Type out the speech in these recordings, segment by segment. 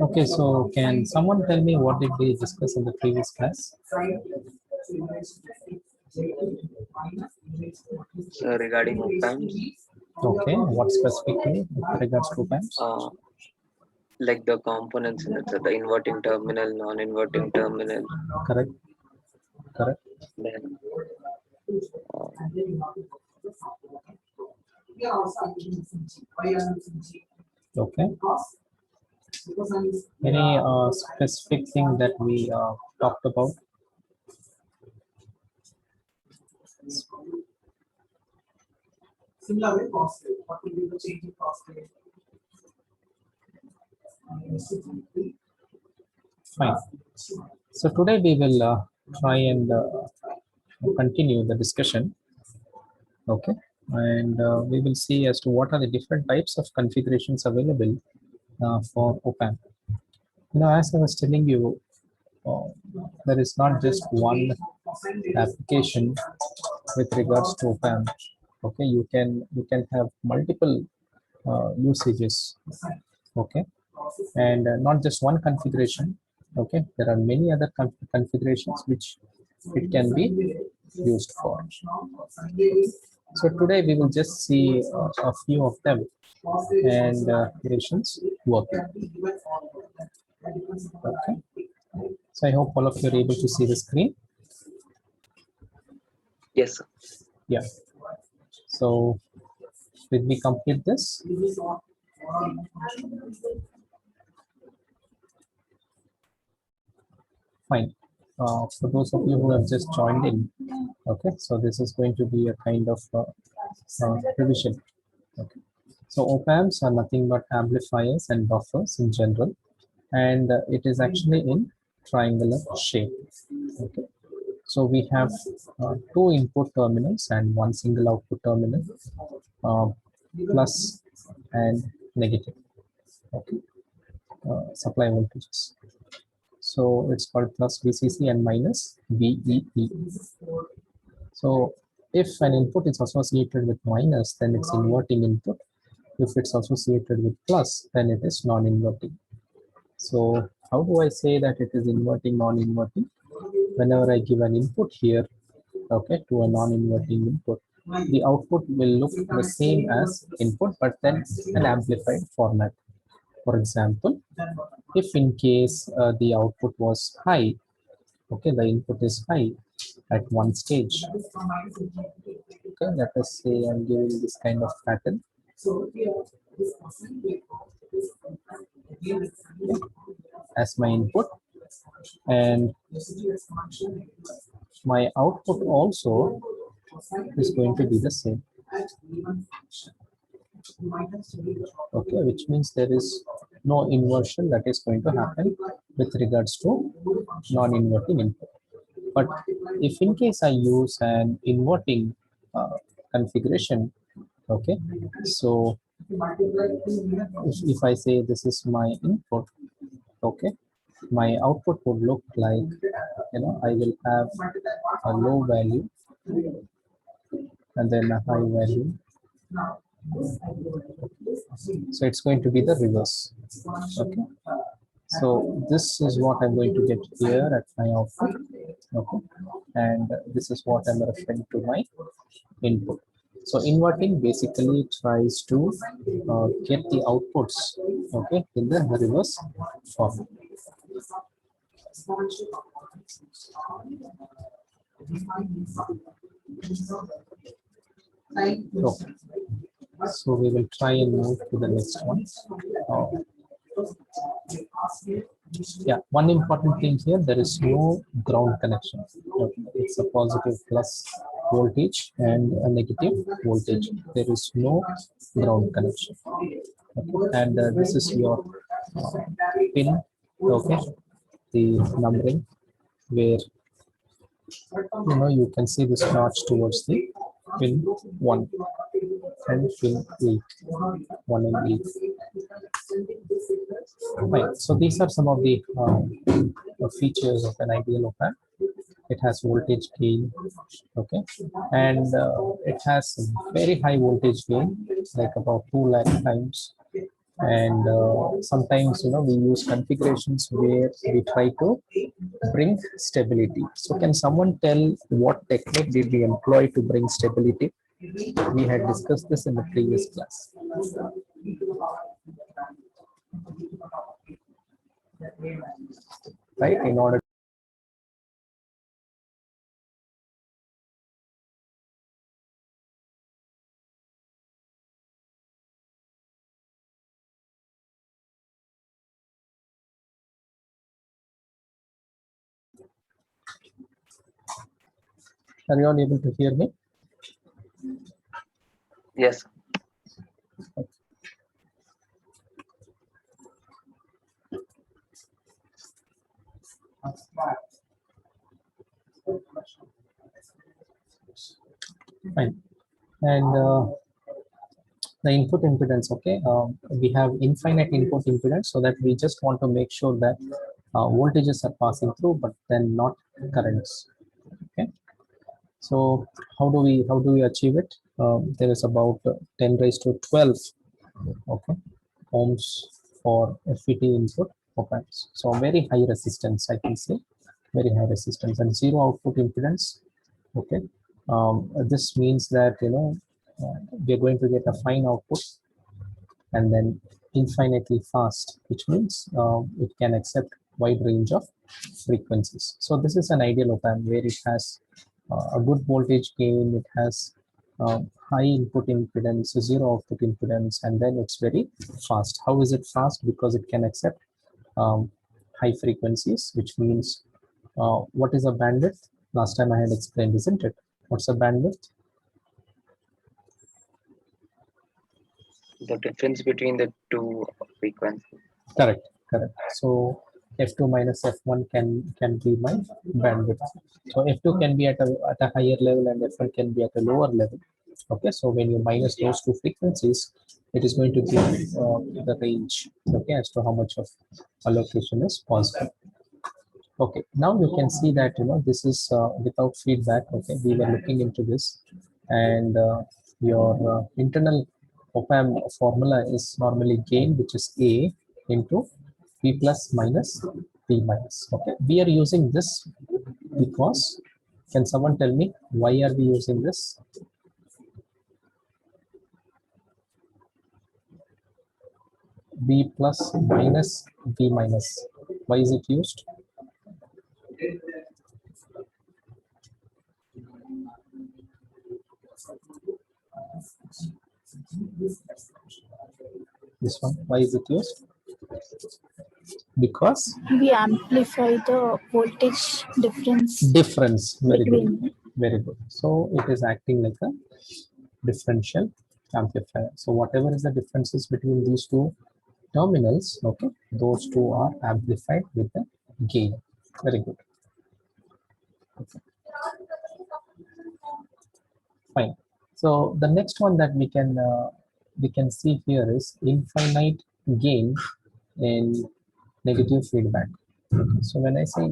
Okay, so can someone tell me what did we discuss in the previous class? So regarding op-amps, Okay, what specifically with regards to op-amps? like the components in it, so the inverting terminal, non-inverting terminal, Correct, correct. then uh, Okay. Any specific thing that we talked about? Similar way, cost rate. What will be the change in cost rate? Fine. So today we will try and continue the discussion. Okay, and we will see as to what are the different types of configurations available for op-amp. As I was telling you, there is not just one application with regards to op-amp. Okay, you can have multiple usages. Okay, and not just one configuration. Okay, there are many other configurations which it can be used for. So today we will just see a few of them and configurations working. Okay, so I hope all of you are able to see the screen. yes, sir. Yeah. So did we complete this? Fine. For those of you who have just joined in, okay, so this is going to be a kind of revision. Okay. So op-amps are nothing but amplifiers and buffers in general, and it is actually in triangular shape. Okay. So we have two input terminals and one single output terminal, plus and negative. Okay. Supply voltages. So it's called plus VCC and minus VEE. So if an input is associated with minus, then it's inverting input. If it's associated with plus, then it is non-inverting. So how do I say that it is inverting, non-inverting? Whenever I give an input here, okay, to a non-inverting input, the output will look the same as input, but then an amplified format. For example, if in case the output was high, okay, the input is high at one stage. Okay, let us say I'm giving this kind of pattern. As my input, and my output also is going to be the same. Okay, which means there is no inversion that is going to happen with regards to non-inverting input. But if in case I use an inverting configuration, okay, so if I say this is my input, okay, my output would look like, I will have a low value and then a high value. So it's going to be the reverse. Okay. So this is what I'm going to get here at my output. Okay. And this is what I'm referring to my input. So inverting basically tries to get the outputs, okay, in the reverse form. Okay. So we will try and move to the next one. Yeah, one important thing here, there is no ground connection. Okay. It's a positive plus voltage and a negative voltage. There is no ground connection. Okay. And this is your pin, okay, the numbering, where you can see this notch towards the pin 1 and pin 8, 1 and 8. Right. So these are some of the features of an ideal op-amp. It has voltage gain, okay, and it has very high voltage gain, like about 2 lakh times, And sometimes we use configurations where we try to bring stability. So can someone tell what technique did we employ to bring stability? We had discussed this in the previous class, right? In order are you all able to hear me? Yes. Fine. And the input impedance, okay, we have infinite input impedance, so that we just want to make sure that voltages are passing through, but then not currents. Okay, so how do we achieve it? There is about 10 raised to 12, okay, ohms for FET input op-amps. So very high resistance, I can say, very high resistance, and zero output impedance. Okay, this means that we are going to get a fine output, and then infinitely fast, which means it can accept wide range of frequencies. So this is an ideal op-amp where it has a good voltage gain, it has high input impedance, zero output impedance, and then it's very fast. How is it fast? Because it can accept high frequencies, which means what is a bandwidth? Last time I had explained, isn't it? What's a bandwidth? The difference between the two frequencies. Correct, correct. So F2 minus F1 can be my bandwidth. So F2 can be at a higher level and F1 can be at a lower level. Okay, so when you minus those two frequencies, it is going to give the range, okay, as to how much of allocation is possible. Okay, now you can see that this is without feedback. Okay, we were looking into this, and your internal op-amp formula is normally gain, which is A into P plus minus P minus. Okay, we are using this because, can someone tell me why are we using this? B plus minus B minus. Why is it used? This one, why is it used? Because we amplify the voltage difference very between good, very good. So it is acting like a differential amplifier. So whatever is the differences between these two terminals, okay, those two are amplified with the gain. Very good. Okay. Fine. So the next one that we can see here is infinite gain in negative feedback. Okay. So when I say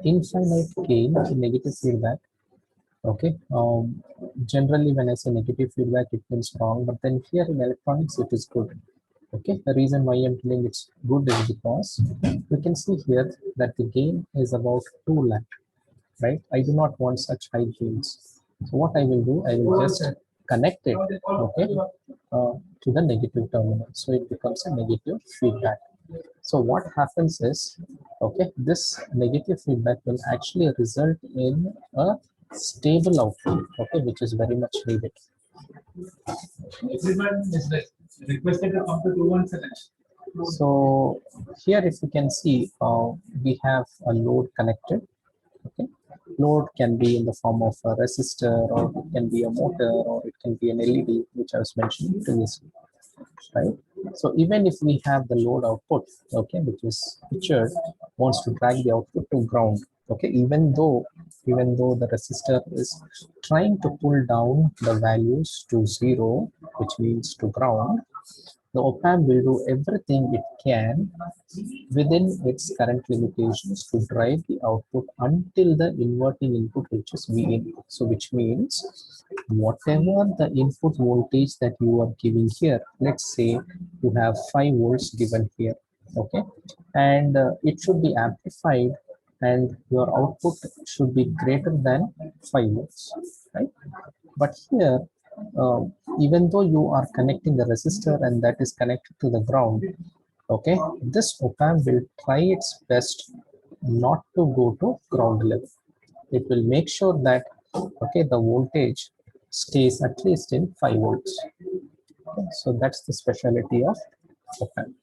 infinite gain in negative feedback, okay, generally when I say negative feedback, it means wrong, but then here in electronics it is good. Okay, the reason why I'm telling it's good is because you can see here that the gain is about 2 lakh, right? I do not want such high gains. So what I will do, I will just connect it, okay, to the negative terminal. So it becomes a negative feedback. So what happens is, okay, this negative feedback will actually result in a stable output, okay, which is very much needed. Everyone is like requested to come to 217. So here, if you can see, we have a load connected. Okay, load can be in the form of a resistor, or it can be a motor, or it can be an LED, which I was mentioning previously, right? So even if we have the load output, okay, which is pictured, wants to drag the output to ground, okay, even though the resistor is trying to pull down the values to 0, which means to ground, the op-amp will do everything it can within its current limitations to drive the output until the inverting input reaches Vin. So which means whatever the input voltage that you are giving here, let's say you have 5 volts given here, okay, and it should be amplified and your output should be greater than 5 volts, right? But here, uh, even though you are connecting the resistor and that is connected to the ground, okay, this op-amp will try its best not to go to ground level. It will make sure that, okay, the voltage stays at least in 5 volts. Okay, so that's the specialty of op-amp.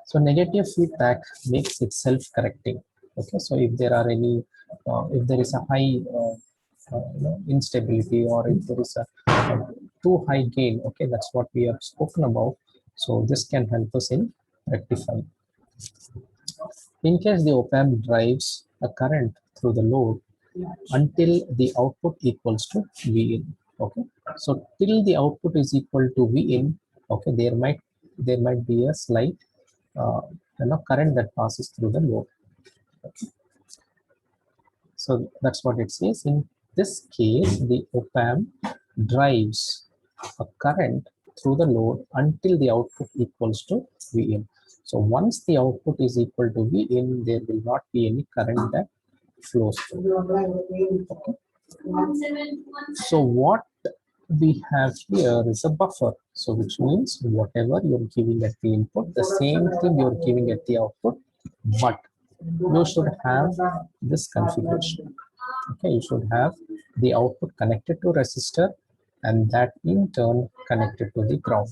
So negative feedback makes it self-correcting. Okay, so if there are any, if there is a high instability, or if there is a too high gain, okay, that's what we have spoken about. So this can help us in rectifying. In case the op-amp drives a current through the load until the output equals to Vin. Okay, so till the output is equal to Vin, okay, there might be a slight uh, current that passes through the load. Okay. So that's what it says. In this case, the op-amp drives a current through the load until the output equals to Vin. So once the output is equal to Vin, there will not be any current that flows through. Okay. So what we have here is a buffer. So which means whatever you're giving at the input, the same thing you're giving at the output, but you should have this configuration. Okay, you should have the output connected to resistor and that in turn connected to the ground.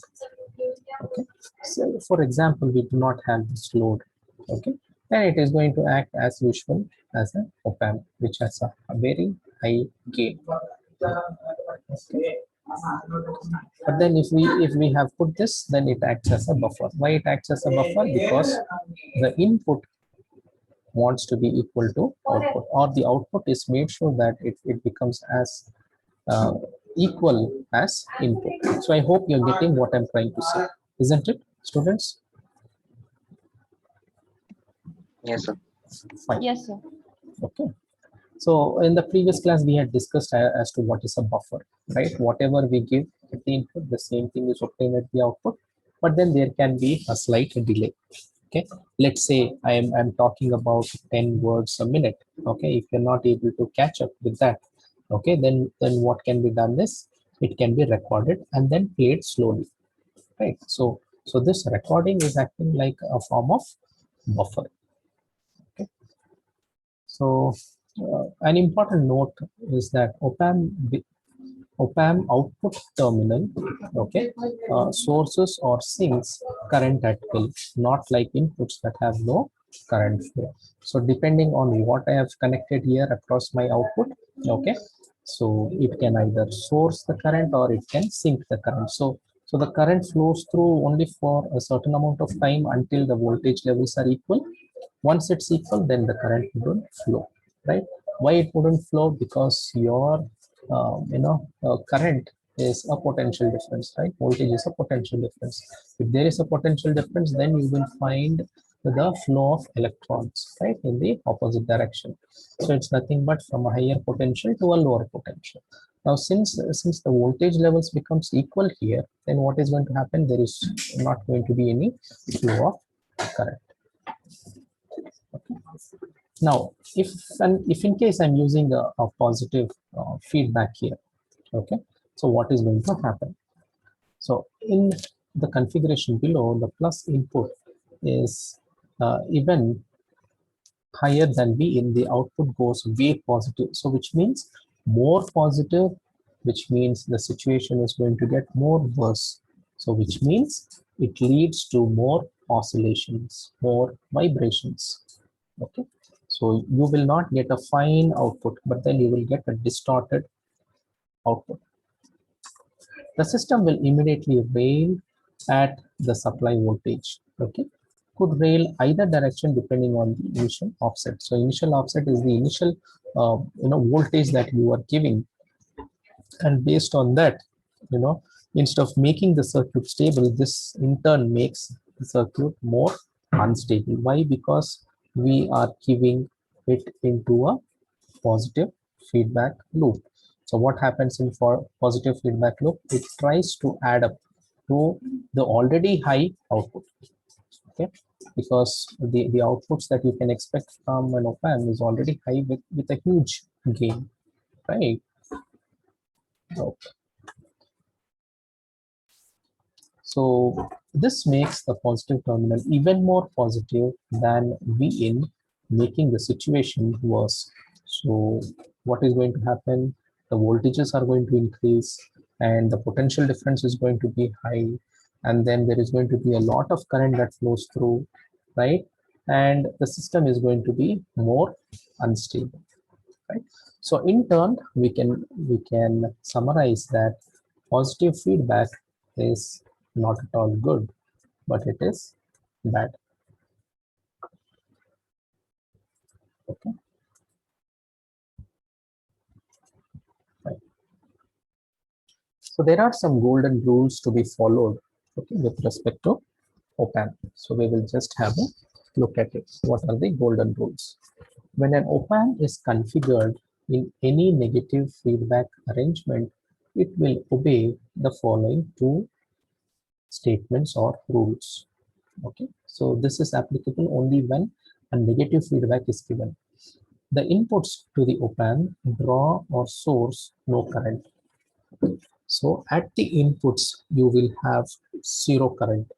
Okay, so for example, we do not have this load. Okay, and it is going to act as usual as an op-amp, which has a very high gain. Okay. But then if we have put this, then it acts as a buffer. Why it acts as a buffer? Because the input wants to be equal to output, or the output is made sure that it becomes as equal as input. So I hope you're getting what I'm trying to say, isn't it, students? Yes, sir. Fine. Yes, sir. Okay. So in the previous class, we had discussed as to what is a buffer, right? Whatever we give at the input, the same thing is obtained at the output, but then there can be a slight delay. Okay, let's say I'm talking about 10 words a minute. Okay, if you're not able to catch up with that, okay, then what can be done is it can be recorded and then played slowly, right? So this recording is acting like a form of buffer. Okay, so an important note is that op-amp output terminal, okay, sources or sinks current at will, not like inputs that have no current flow. So depending on what I have connected here across my output, okay, so it can either source the current or it can sink the current. So the current flows through only for a certain amount of time until the voltage levels are equal. Once it's equal, then the current wouldn't flow, right? Why it wouldn't flow? Because your current is a potential difference, right? Voltage is a potential difference. If there is a potential difference, then you will find the flow of electrons, right, in the opposite direction. So it's nothing but from a higher potential to a lower potential. Now, since the voltage levels becomes equal here, then what is going to happen? There is not going to be any flow of current. Okay. Now, if in case I'm using a positive feedback here, okay, so what is going to happen? So in the configuration below, the plus input is even higher than V in, the output goes way positive. So which means more positive, which means the situation is going to get more worse. So which means it leads to more oscillations, more vibrations. Okay, so you will not get a fine output, but then you will get a distorted output. The system will immediately rail at the supply voltage. Okay, could rail either direction depending on the initial offset. So initial offset is the initial voltage that you are giving, and based on that, instead of making the circuit stable, this in turn makes the circuit more unstable. Why? Because we are giving it into a positive feedback loop. So what happens in for positive feedback loop? It tries to add up to the already high output. Okay, because the outputs that you can expect from an op-amp is already high with a huge gain, right? Okay. So this makes the positive terminal even more positive than Vin, making the situation worse. So what is going to happen? The voltages are going to increase and the potential difference is going to be high, and then there is going to be a lot of current that flows through, right? And the system is going to be more unstable, right? So in turn, we can summarize that positive feedback is not at all good, but it is bad. Okay. Right. So there are some golden rules to be followed, okay, with respect to op-amp. So we will just have a look at it. What are the golden rules? When an op-amp is configured in any negative feedback arrangement, it will obey the following two statements or rules. Okay, so this is applicable only when a negative feedback is given. The inputs to the op-amp draw or source no current. So at the inputs, you will have zero current.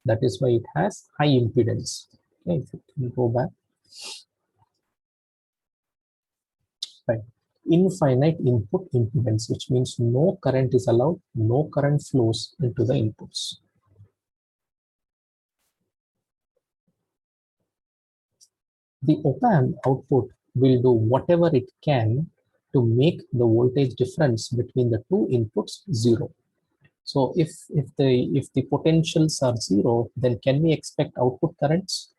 That is why it has high impedance. Okay, if we go back. Right. Infinite input impedance, which means no current is allowed, no current flows into the inputs. The op-amp output will do whatever it can to make the voltage difference between the two inputs zero. So if the potentials are zero, then can we expect output currents?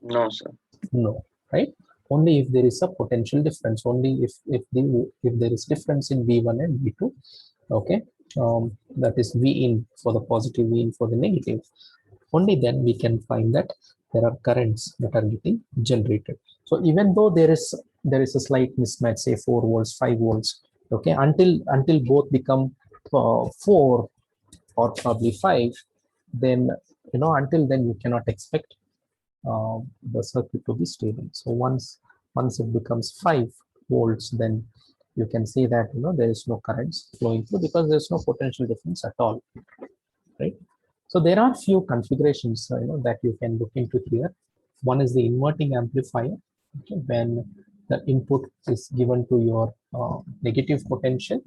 No, sir. No, right? Only if there is a potential difference. Only if there is difference in V1 and V2. Okay, that is V in for the positive, V in for the negative. Only then we can find that there are currents that are getting generated. So even though there is a slight mismatch, say 4 volts, 5 volts, okay, until both become 4 or probably 5, then until then you cannot expect the circuit to be stable. So once it becomes 5 volts, then you can say that there is no currents flowing through because there's no potential difference at all, right? So there are few configurations that you can look into here. One is the inverting amplifier, okay, when the input is given to your negative potential,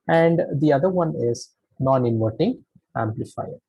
and the other one is non-inverting amplifier.